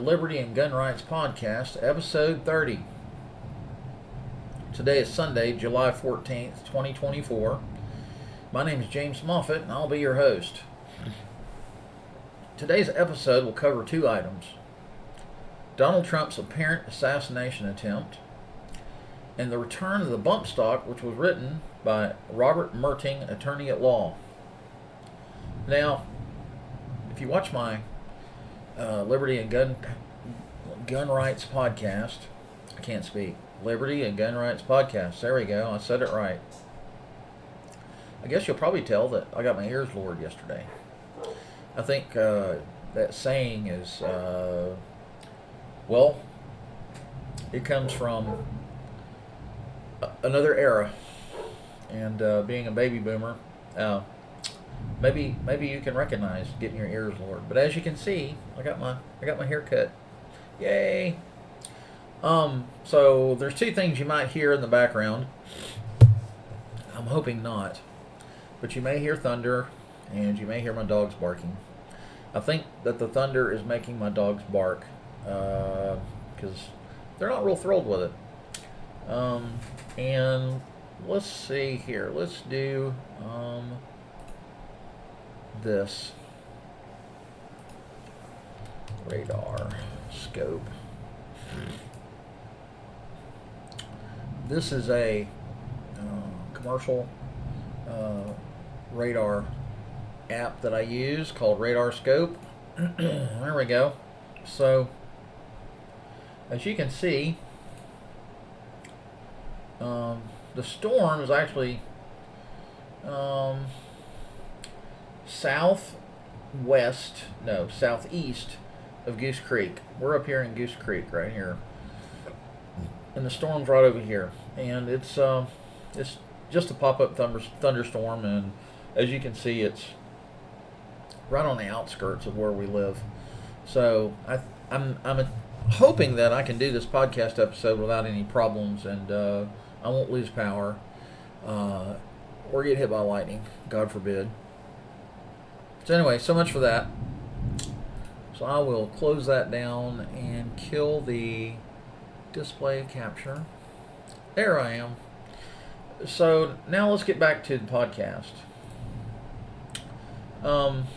Liberty and Gun Rights Podcast, Episode 30. Today is Sunday, July 14th, 2024. My name is James Moffitt, and I'll be your host. Today's episode will cover two items: Donald Trump's apparent assassination attempt, and the return of the bump stock, which was written by Robert Merting Attorney at Law. Now, if you watch my Liberty and Gun Rights Podcast, I can't speak. Liberty and Gun Rights Podcast. There we go. I said it right. I guess you'll probably tell that I got my ears lowered yesterday. I think that saying is, well, it comes from another era, and being a baby boomer, maybe you can recognize getting your ears lowered. But as you can see, I got my hair cut. Yay! So there's two things you might hear in the background. I'm hoping not, but you may hear thunder, and you may hear my dogs barking. I think that the thunder is making my dogs bark because they're not real thrilled with it. And let's see here. Let's do this radar scope. This is a commercial radar app that I use called Radar Scope. There we go. So, as you can see, the storm is actually southeast of Goose Creek. We're up here in Goose Creek right here, and the storm's right over here, and it's just a pop-up thunderstorm, and as you can see, it's right on the outskirts of where we live. So I'm hoping that I can do this podcast episode without any problems, and I won't lose power or get hit by lightning, God forbid. So anyway, so much for that. So I will close that down and kill the display capture. There I am. So now let's get back to the podcast. I'm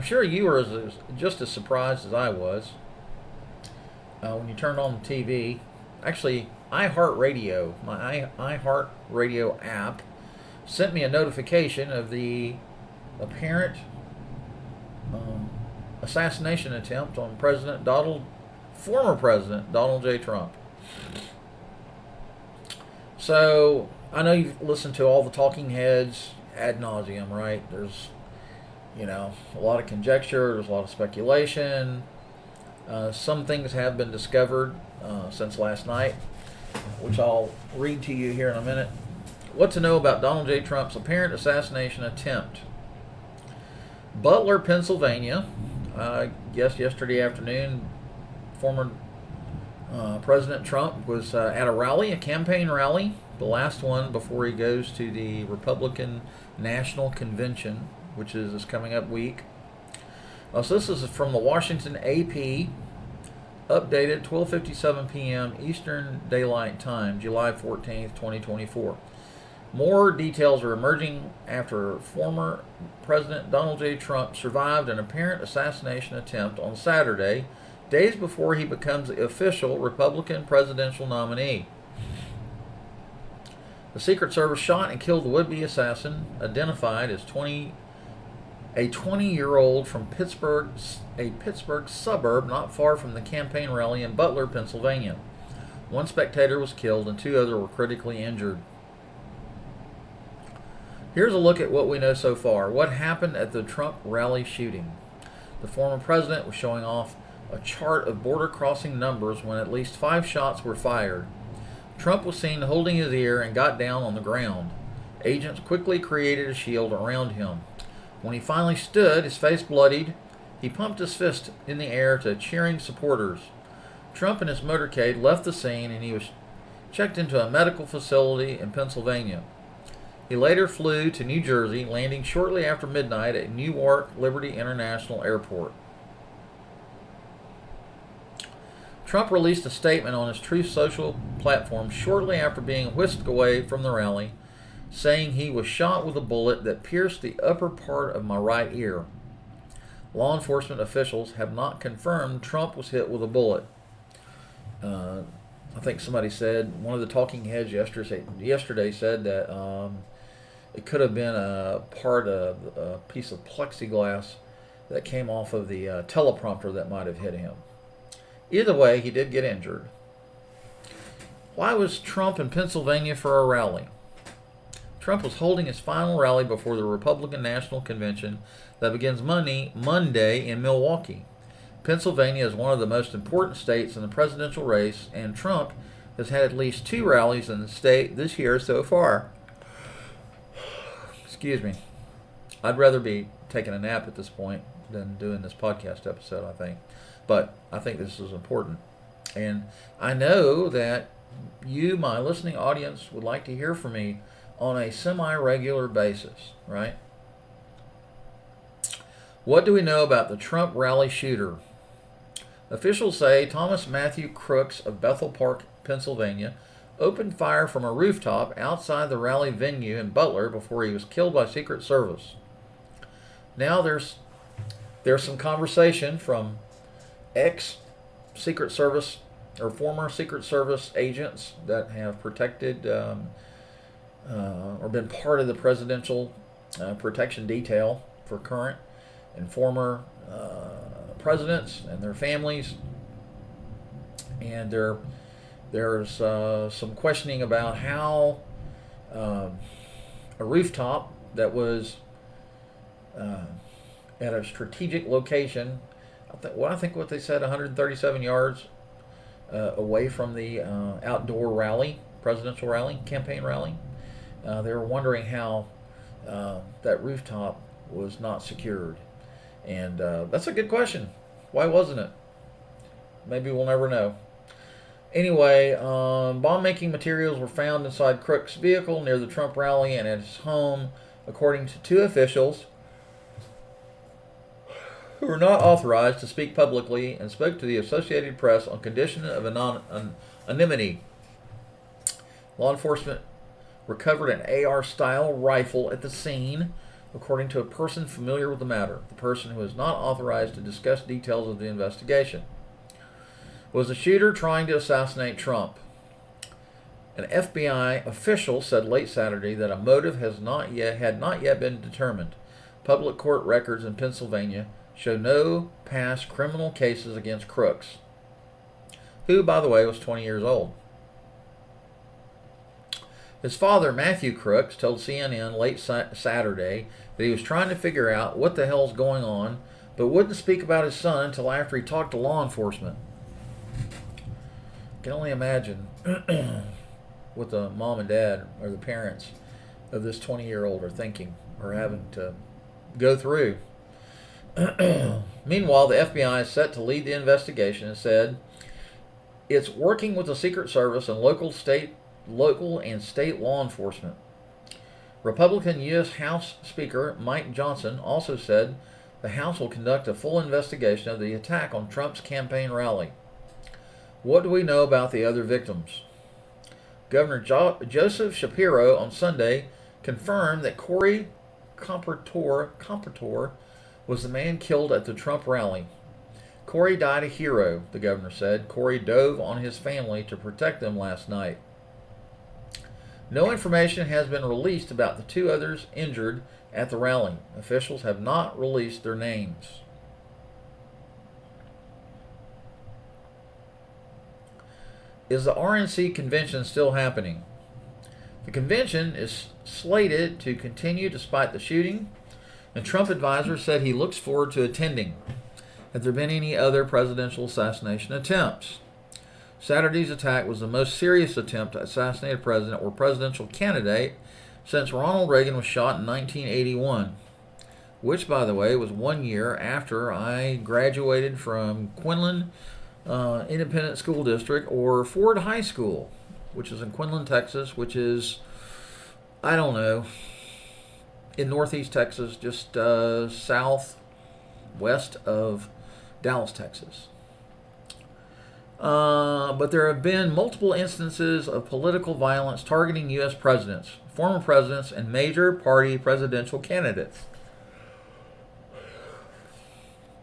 sure you were just as surprised as I was when you turned on the TV. Actually, iHeartRadio, my iHeartRadio app, sent me a notification of the apparent assassination attempt on former President Donald J. Trump. So, I know you've listened to all the talking heads ad nauseum, right? There's, a lot of conjecture, there's a lot of speculation. Some things have been discovered since last night, which I'll read to you here in a minute. What to know about Donald J. Trump's apparent assassination attempt. Butler, Pennsylvania. I guess yesterday afternoon, former President Trump was at a rally, a campaign rally, the last one before he goes to the Republican National Convention, which is this coming up week. So this is from the Washington AP, updated 12:57 p.m. Eastern Daylight Time, July 14th, 2024. More details are emerging after former President Donald J. Trump survived an apparent assassination attempt on Saturday, days before he becomes the official Republican presidential nominee. The Secret Service shot and killed the would-be assassin, identified as a 20-year-old from Pittsburgh, a Pittsburgh suburb not far from the campaign rally in Butler, Pennsylvania. One spectator was killed and two others were critically injured. Here's a look at what we know so far. What happened at the Trump rally shooting? The former president was showing off a chart of border crossing numbers when at least 5 shots were fired. Trump was seen holding his ear and got down on the ground. Agents quickly created a shield around him. When he finally stood, his face bloodied, he pumped his fist in the air to cheering supporters. Trump and his motorcade left the scene, and he was checked into a medical facility in Pennsylvania. He later flew to New Jersey, landing shortly after midnight at Newark Liberty International Airport. Trump released a statement on his Truth Social platform shortly after being whisked away from the rally, saying he was shot with a bullet that pierced the upper part of my right ear. Law enforcement officials have not confirmed Trump was hit with a bullet. I think somebody said, one of the talking heads yesterday said that it could have been a part of a piece of plexiglass that came off of the teleprompter that might have hit him. Either way, he did get injured. Why was Trump in Pennsylvania for a rally? Trump was holding his final rally before the Republican National Convention that begins Monday in Milwaukee. Pennsylvania is one of the most important states in the presidential race, and Trump has had at least 2 rallies in the state this year so far. Excuse me. I'd rather be taking a nap at this point than doing this podcast episode, I think. But I think this is important. And I know that you, my listening audience, would like to hear from me on a semi-regular basis, right? What do we know about the Trump rally shooter? Officials say Thomas Matthew Crooks of Bethel Park, Pennsylvania, opened fire from a rooftop outside the rally venue in Butler before he was killed by Secret Service. Now there's some conversation from ex-Secret Service or former Secret Service agents that have protected or been part of the presidential protection detail for current and former presidents and their families. And there's some questioning about how a rooftop that was at a strategic location, I think what they said, 137 yards away from the outdoor rally, presidential rally, campaign rally. They were wondering how that rooftop was not secured. And that's a good question. Why wasn't it? Maybe we'll never know. Anyway, bomb-making materials were found inside Crook's vehicle near the Trump rally and at his home, according to 2 officials who were not authorized to speak publicly and spoke to the Associated Press on condition of anonymity. Law enforcement recovered an AR-style rifle at the scene, according to a person familiar with the matter. The person who is not authorized to discuss details of the investigation. Was the shooter trying to assassinate Trump? An FBI official said late Saturday that a motive had not yet been determined. Public court records in Pennsylvania show no past criminal cases against Crooks, who, by the way, was 20 years old. His father, Matthew Crooks, told CNN late Saturday that he was trying to figure out what the hell's going on, but wouldn't speak about his son until after he talked to law enforcement. I can only imagine what the mom and dad or the parents of this 20-year-old are thinking or having to go through. Meanwhile, the FBI is set to lead the investigation and said it's working with the Secret Service and local and state law enforcement. Republican U.S. House Speaker Mike Johnson also said the House will conduct a full investigation of the attack on Trump's campaign rally. What do we know about the other victims? Governor Joseph Shapiro on Sunday confirmed that Corey Compertor was the man killed at the Trump rally. Corey died a hero, the governor said. Corey dove on his family to protect them last night. No information has been released about the 2 others injured at the rally. Officials have not released their names. Is the RNC convention still happening? The convention is slated to continue despite the shooting, and Trump advisors said he looks forward to attending. Have there been any other presidential assassination attempts? Saturday's attack was the most serious attempt to assassinate a president or presidential candidate since Ronald Reagan was shot in 1981, which, by the way, was 1 year after I graduated from Quinlan Independent School District, or Ford High School, which is in Quinlan, Texas, which is, I don't know, in northeast Texas, just southwest of Dallas, Texas. But there have been multiple instances of political violence targeting U.S. presidents, former presidents, and major party presidential candidates.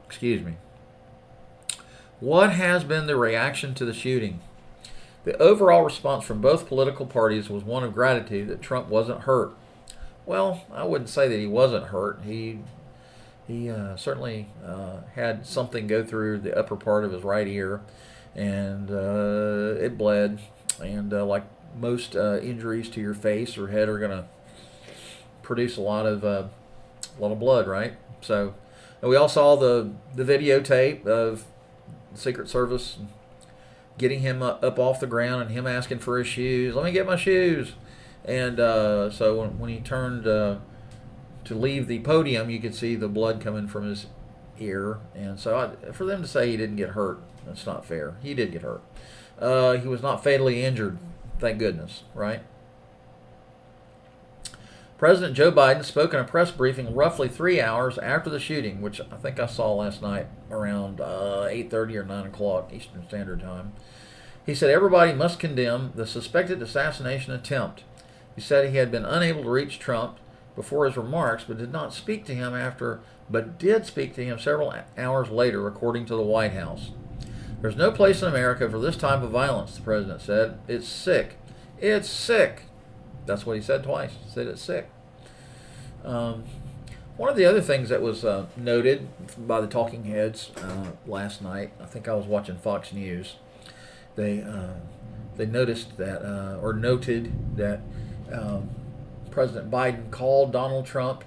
Excuse me. What has been the reaction to the shooting? The overall response from both political parties was one of gratitude that Trump wasn't hurt. Well, I wouldn't say that he wasn't hurt. He certainly had something go through the upper part of his right ear, and it bled. And like most injuries to your face or head are going to produce a lot of blood, right? So, and we all saw the videotape of the Secret Service getting him up off the ground and him asking for his shoes. Let me get my shoes. And so when he turned to leave the podium, you could see the blood coming from his ear. And so for them to say he didn't get hurt, that's not fair. He did get hurt. He was not fatally injured, thank goodness, right? President Joe Biden spoke in a press briefing roughly 3 hours after the shooting, which I think I saw last night around 8:30 or 9 o'clock Eastern Standard Time. He said everybody must condemn the suspected assassination attempt. He said he had been unable to reach Trump before his remarks, but did not speak to him did speak to him several hours later, according to the White House. There's no place in America for this type of violence, the president said. It's sick. It's sick. That's what he said twice. He said it's sick. One of the other things that was noted by the talking heads last night, I think I was watching Fox News, they noticed that, or noted that President Biden called Donald Trump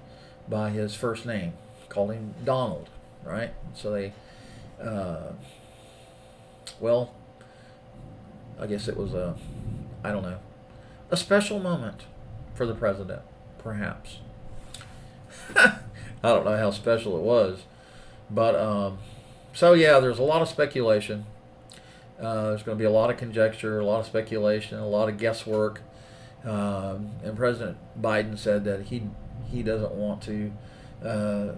by his first name, called him Donald, right? So they, well, I guess it was a special moment for the president, perhaps. I don't know how special it was, but so yeah, there's a lot of speculation. There's going to be a lot of conjecture, a lot of speculation, a lot of guesswork. And President Biden said that he doesn't want to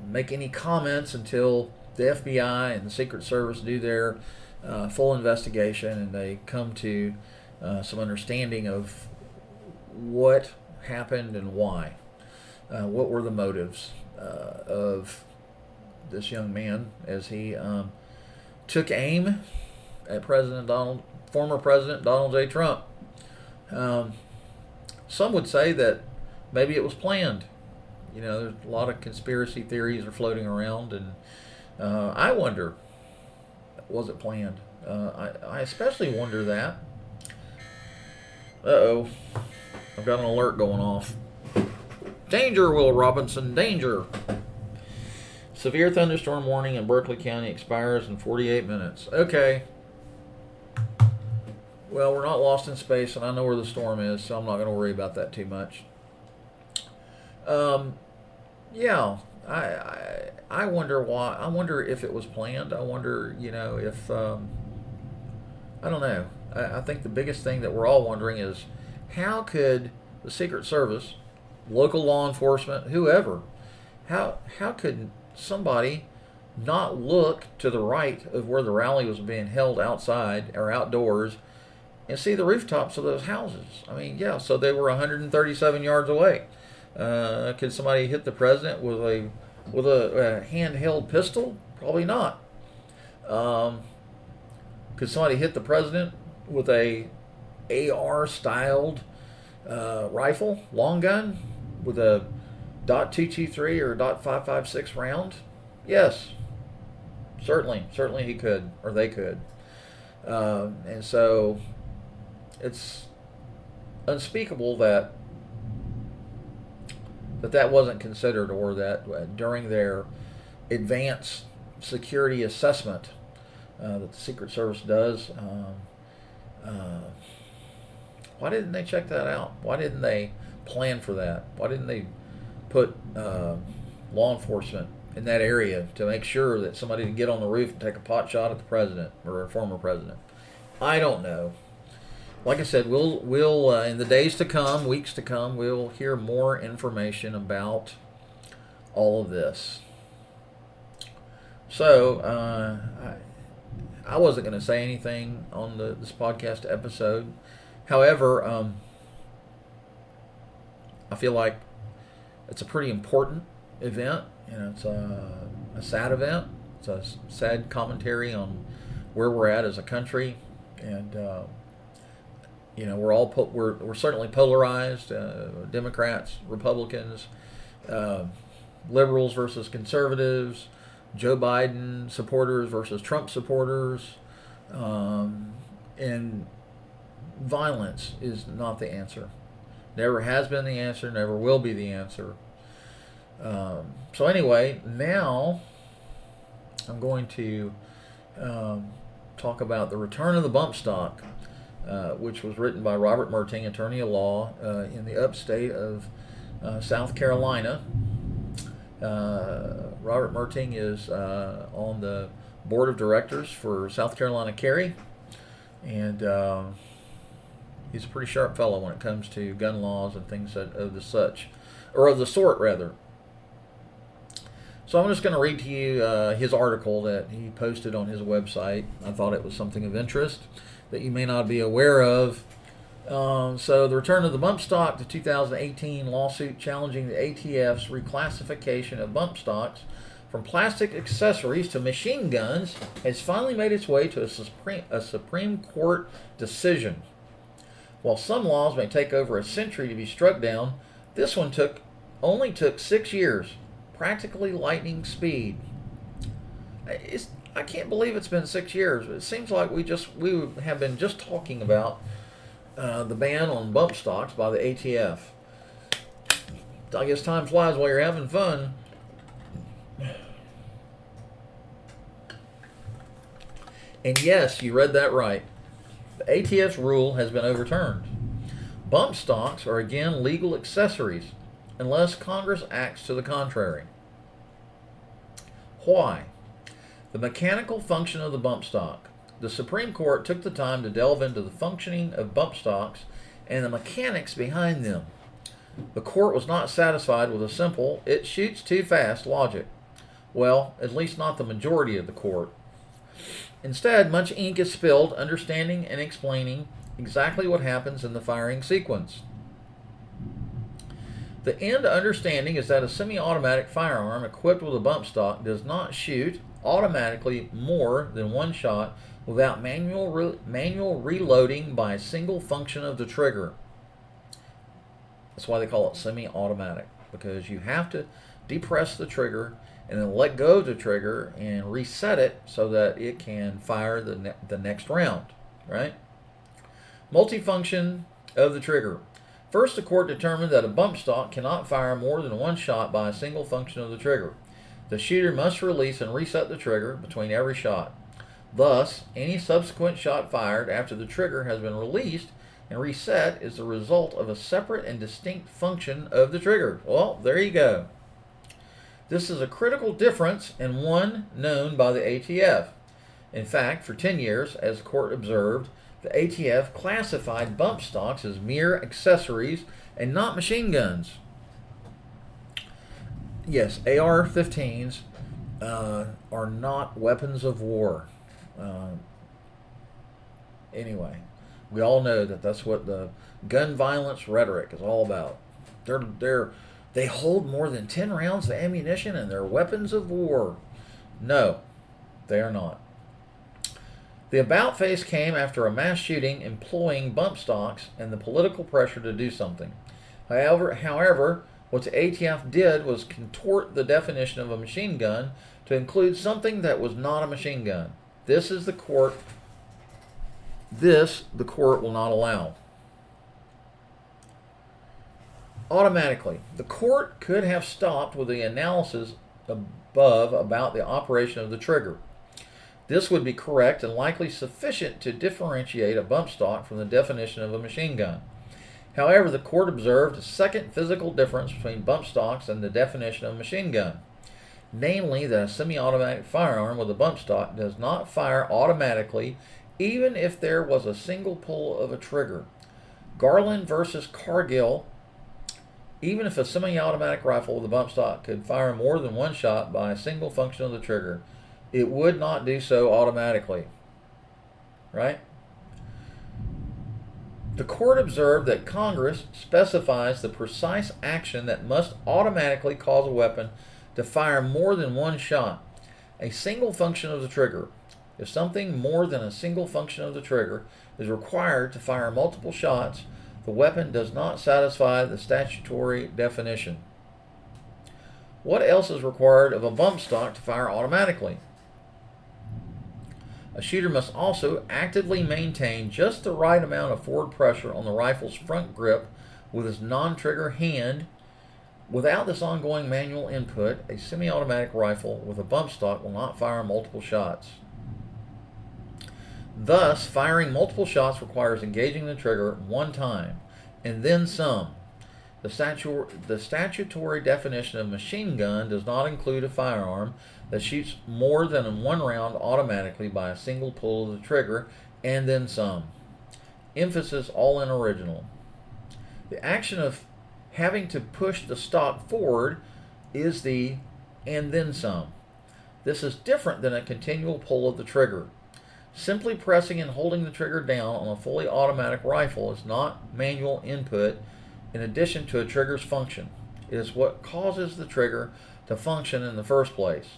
make any comments until the FBI and the Secret Service do their full investigation and they come to some understanding of what happened and why. What were the motives of this young man as he took aim at former President Donald J. Trump? Some would say that maybe it was planned. You know, there's a lot of conspiracy theories are floating around, and I wonder, was it planned? I especially wonder that. Uh-oh. I've got an alert going off. Danger, Will Robinson, danger. Severe thunderstorm warning in Berkeley County expires in 48 minutes. Okay. Well, we're not lost in space, and I know where the storm is, so I'm not going to worry about that too much. Yeah, I wonder why. I wonder if it was planned. I wonder, if I don't know. I think the biggest thing that we're all wondering is how could the Secret Service, local law enforcement, whoever, how could somebody not look to the right of where the rally was being held outside or outdoors and see the rooftops of those houses? I mean, yeah, so they were 137 yards away. Could somebody hit the president with a handheld pistol? Probably not. Could somebody hit the president with a AR styled rifle, long gun, with a .223 or .556 round? Yes, certainly he could, or they could. And so it's unspeakable that wasn't considered, or that during their advanced security assessment that the Secret Service does, why didn't they check that out? Why didn't they plan for that? Why didn't they put law enforcement in that area to make sure that somebody didn't get on the roof and take a pot shot at the president or a former president? I don't know. Like I said, we'll in the days to come, weeks to come, we'll hear more information about all of this. So I wasn't going to say anything on this podcast episode. However, I feel like it's a pretty important event. It's a sad event. It's a sad commentary on where we're at as a country, and we're certainly polarized. Democrats, Republicans, liberals versus conservatives, Joe Biden supporters versus Trump supporters, and violence is not the answer. Never has been the answer, never will be the answer. So anyway, now I'm going to talk about The Return of the Bump Stock, which was written by Robert Merting, attorney at law in the upstate of South Carolina. Robert Merting is on the board of directors for South Carolina Carry, and he's a pretty sharp fellow when it comes to gun laws and things of the sort rather. So I'm just going to read to you his article that he posted on his website. I thought it was something of interest that you may not be aware of. So the return of the bump stock, the 2018 lawsuit challenging the ATF's reclassification of bump stocks from plastic accessories to machine guns, has finally made its way to a Supreme Court decision. While some laws may take over a century to be struck down, this one only took 6 years. Practically lightning speed. I can't believe it's been 6 years. It seems like we have been just talking about the ban on bump stocks by the ATF. I guess time flies while you're having fun. And yes, you read that right. The ATF's rule has been overturned. Bump stocks are again legal accessories unless Congress acts to the contrary. Why? The mechanical function of the bump stock. The Supreme Court took the time to delve into the functioning of bump stocks and the mechanics behind them. The court was not satisfied with a simple, "it shoots too fast" logic. Well, at least not the majority of the court. Instead, much ink is spilled understanding and explaining exactly what happens in the firing sequence. The end understanding is that a semi-automatic firearm equipped with a bump stock does not shoot automatically more than one shot without manual reloading by a single function of the trigger. That's why they call it semi-automatic, because you have to depress the trigger and then let go of the trigger and reset it so that it can fire the next round, right? Multifunction of the trigger. First, the court determined that a bump stock cannot fire more than one shot by a single function of the trigger. The shooter must release and reset the trigger between every shot. Thus, any subsequent shot fired after the trigger has been released and reset is the result of a separate and distinct function of the trigger. Well, there you go. This is a critical difference and one known by the ATF. In fact, for 10 years, as the court observed, the ATF classified bump stocks as mere accessories and not machine guns. Yes, AR-15s are not weapons of war. Anyway, we all know that that's what the gun violence rhetoric is all about. They hold more than 10 rounds of ammunition and they're weapons of war. No, they are not. The about face came after a mass shooting employing bump stocks and the political pressure to do something. However, what the ATF did was contort the definition of a machine gun to include something that was not a machine gun. This the court will not allow. Automatically, the court could have stopped with the analysis above about the operation of the trigger. This would be correct and likely sufficient to differentiate a bump stock from the definition of a machine gun. However, the court observed a second physical difference between bump stocks and the definition of a machine gun, namely that a semi-automatic firearm with a bump stock does not fire automatically even if there was a single pull of a trigger. Garland versus Cargill, even if a semi-automatic rifle with a bump stock could fire more than one shot by a single function of the trigger, it would not do so automatically. right? The court observed that Congress specifies the precise action that must automatically cause a weapon to fire more than one shot, a single function of the trigger. If something more than a single function of the trigger is required to fire multiple shots, the weapon does not satisfy the statutory definition. What else is required of a bump stock to fire automatically? A shooter must also actively maintain just the right amount of forward pressure on the rifle's front grip with his non-trigger hand. Without this ongoing manual input, a semi-automatic rifle with a bump stock will not fire multiple shots. Thus, firing multiple shots requires engaging the trigger one time, and then some. The statutory definition of machine gun does not include a firearm that shoots more than one round automatically by a single pull of the trigger, and then some. Emphasis all in original. The action of having to push the stock forward is the and then some. This is different than a continual pull of the trigger. Simply pressing and holding the trigger down on a fully automatic rifle is not manual input in addition to a trigger's function. It is what causes the trigger to function in the first place.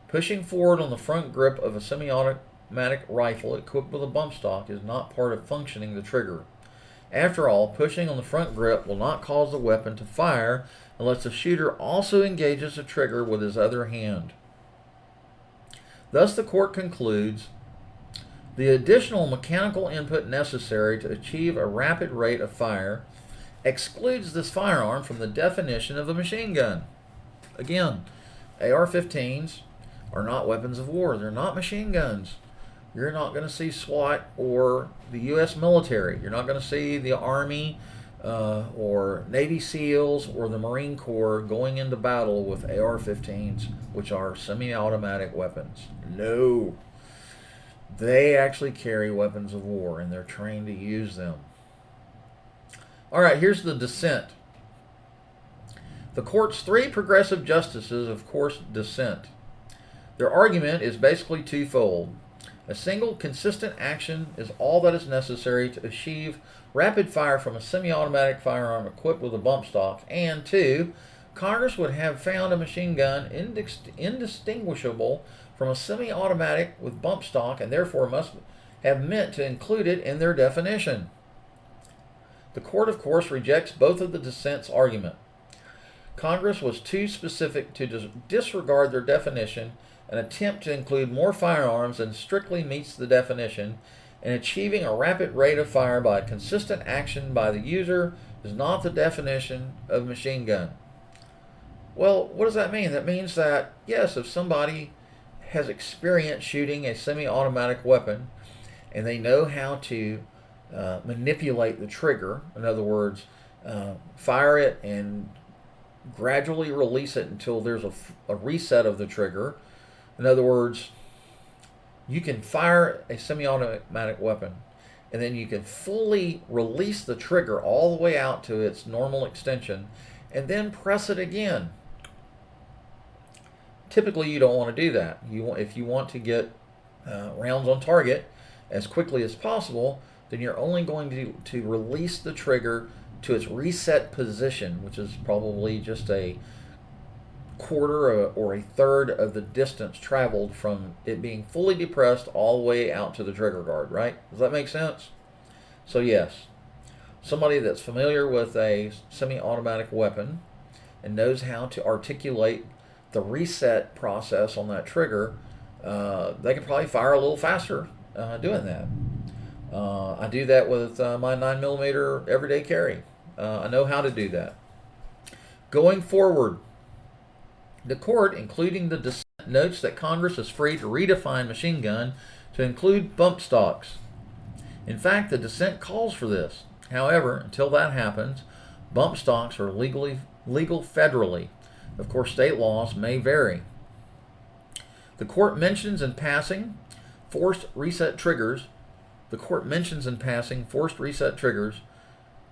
Pushing forward on the front grip of a semi-automatic rifle equipped with a bump stock is not part of functioning the trigger. After all, pushing on the front grip will not cause the weapon to fire unless the shooter also engages the trigger with his other hand. Thus, the court concludes the additional mechanical input necessary to achieve a rapid rate of fire excludes this firearm from the definition of a machine gun. Again, AR-15s are not weapons of war. They're not machine guns. You're not going to see SWAT or the U.S. military. You're not going to see the Army or Navy SEALs or the Marine Corps going into battle with AR-15s, which are semi-automatic weapons. No. They actually carry weapons of war, and they're trained to use them. All right, here's the dissent. The court's three progressive justices, of course, dissent. Their argument is basically twofold. A single consistent action is all that is necessary to achieve rapid fire from a semi-automatic firearm equipped with a bump stock. And two, Congress would have found a machine gun indistinguishable from a semi-automatic with bump stock and therefore must have meant to include it in their definition. The court, of course, rejects both of the dissent's argument. Congress was too specific to disregard their definition and attempt to include more firearms than strictly meets the definition, and achieving a rapid rate of fire by consistent action by the user is not the definition of machine gun. Well, what does that mean? That means that, yes, if somebody has experience shooting a semi-automatic weapon and they know how to manipulate the trigger, in other words, fire it and gradually release it until there's a reset of the trigger. In other words, you can fire a semi-automatic weapon and then you can fully release the trigger all the way out to its normal extension and then press it again. Typically, you don't want to do that. If you want to get rounds on target as quickly as possible, then you're only going to release the trigger to its reset position, which is probably just a quarter or a third of the distance traveled from it being fully depressed all the way out to the trigger guard, right? Does that make sense? So yes, somebody that's familiar with a semi-automatic weapon and knows how to articulate the reset process on that trigger, they can probably fire a little faster doing that. I do that with my 9mm everyday carry. I know how to do that. Going forward, the court, including the dissent, notes that Congress is free to redefine machine gun to include bump stocks. In fact, the dissent calls for this. However, until that happens, bump stocks are legal federally. Of course, state laws may vary. The court mentions in passing forced reset triggers.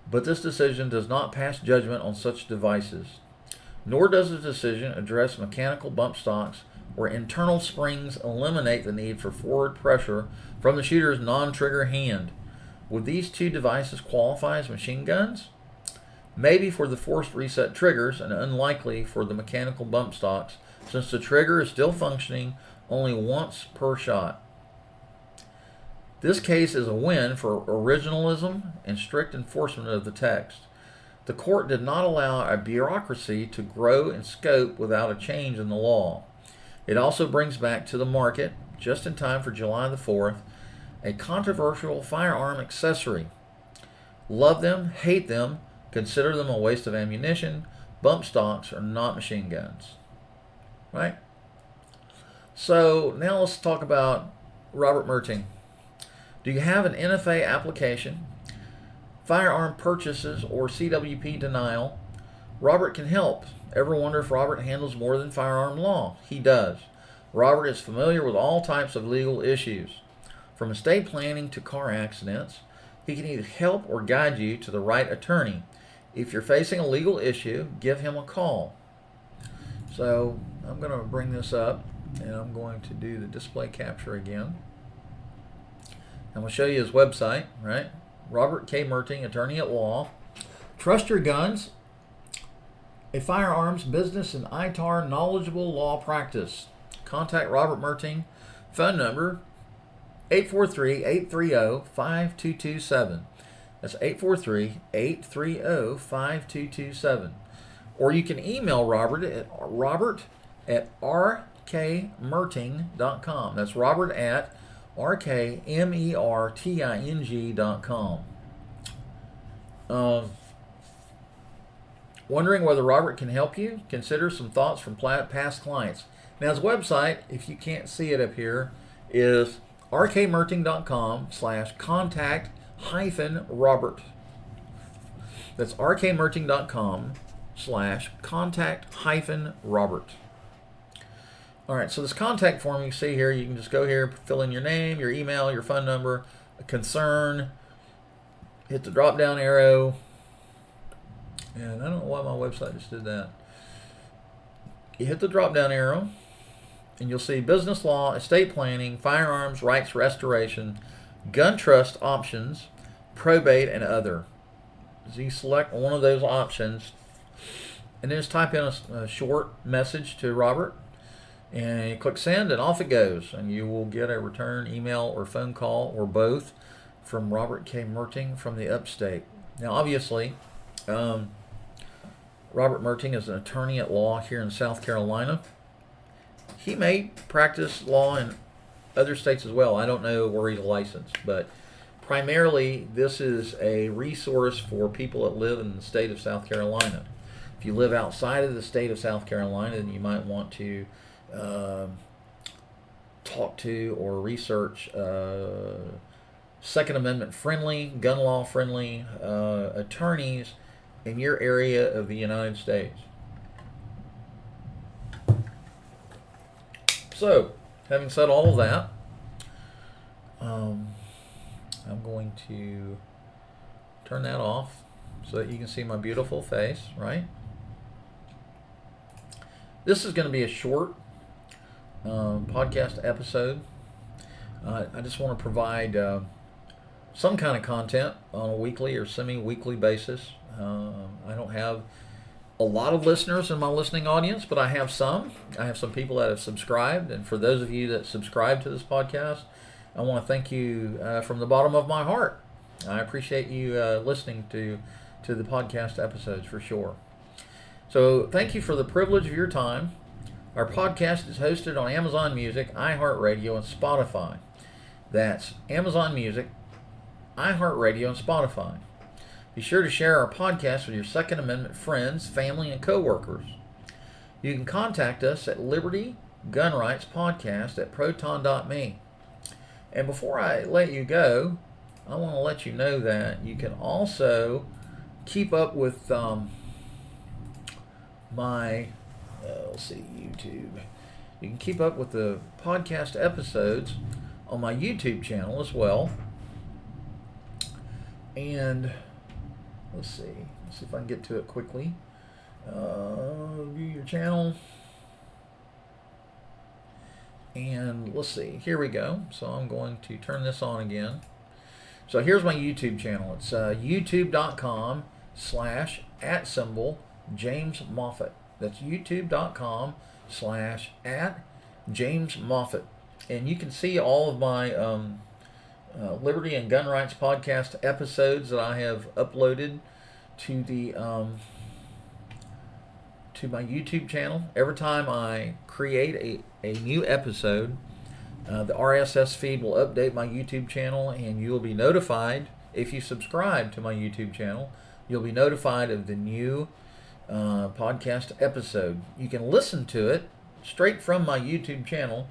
But this decision does not pass judgment on such devices. Nor does the decision address mechanical bump stocks where internal springs eliminate the need for forward pressure from the shooter's non-trigger hand. Would these two devices qualify as machine guns? Maybe for the forced reset triggers, and unlikely for the mechanical bump stocks, since the trigger is still functioning only once per shot. This case is a win for originalism and strict enforcement of the text. The court did not allow a bureaucracy to grow in scope without a change in the law. It also brings back to the market, just in time for July the 4th, a controversial firearm accessory. Love them, hate them, consider them a waste of ammunition, bump stocks are not machine guns. Right? So now let's talk about Robert Merting. Do you have an NFA application, firearm purchases, or CWP denial? Robert can help. Ever wonder if Robert handles more than firearm law? He does. Robert is familiar with all types of legal issues. From estate planning to car accidents, he can either help or guide you to the right attorney. If you're facing a legal issue, give him a call. So I'm going to bring this up, and I'm going to do the display capture again. I'm going to show you his website, right? Robert K Merting Attorney at Law. Trust your guns. A firearms business and ITAR knowledgeable law practice. Contact Robert Merting. Phone number 843-830-5227. That's 843-830-5227. Or you can email Robert at rkmerting.com. That's Robert at rkmerting.com. Wondering whether Robert can help you? Consider some thoughts from past clients. Now his website, if you can't see it up here, is rkmerting.com/contact-Robert. That's rkmerting.com/contact-Robert. All right, so this contact form you see here, you can just go here, fill in your name, your email, your phone number, a concern, hit the drop down arrow, and I don't know why my website just did that. You hit the drop down arrow, and you'll see business law, estate planning, firearms, rights restoration, gun trust options, probate, and other. So you select one of those options, and then just type in a short message to Robert, and you click send, and off it goes, and you will get a return email or phone call or both from Robert K Merting from the upstate. Now obviously Robert Merting is an attorney at law here in South Carolina. He may practice law in other states as well. I don't know where he's licensed, but primarily this is a resource for people that live in the state of South Carolina. If you live outside of the state of South Carolina, then you might want to talk to or research Second Amendment friendly, gun law friendly attorneys in your area of the United States. So, having said all of that, I'm going to turn that off so that you can see my beautiful face, right? This is going to be a short podcast episode. I just want to provide some kind of content on a weekly or semi-weekly basis. I don't have a lot of listeners in my listening audience, but I have some. I have some people that have subscribed, and for those of you that subscribe to this podcast, I want to thank you from the bottom of my heart. I appreciate you listening to the podcast episodes for sure. So thank you for the privilege of your time. Our podcast is hosted on Amazon Music, iHeartRadio, and Spotify. That's Amazon Music, iHeartRadio, and Spotify. Be sure to share our podcast with your Second Amendment friends, family, and coworkers. You can contact us at Liberty Gun Rights Podcast at proton.me. And before I let you go, I want to let you know that you can also keep up with my, YouTube. You can keep up with the podcast episodes on my YouTube channel as well. And let's see if I can get to it quickly. View your channel. And let's see, here we go. So I'm going to turn this on again. So here's my YouTube channel. It's youtube.com/@James Moffat. That's youtube.com/@James Moffat. And you can see all of my Liberty and Gun Rights podcast episodes that I have uploaded to the to my YouTube channel. Every time I create a new episode, the RSS feed will update my YouTube channel, and you'll be notified if you subscribe to my YouTube channel. You'll be notified of the new podcast episode. You can listen to it straight from my YouTube channel.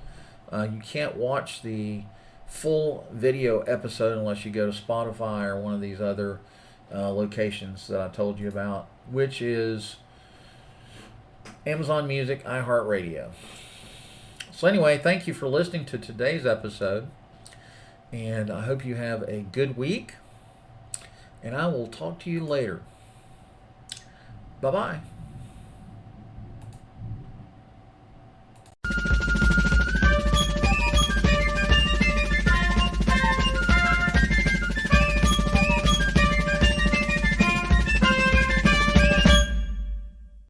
You can't watch the full video episode unless you go to Spotify or one of these other locations that I told you about, which is Amazon Music, iHeartRadio. So anyway, thank you for listening to today's episode, and I hope you have a good week, and I will talk to you later. Bye-bye.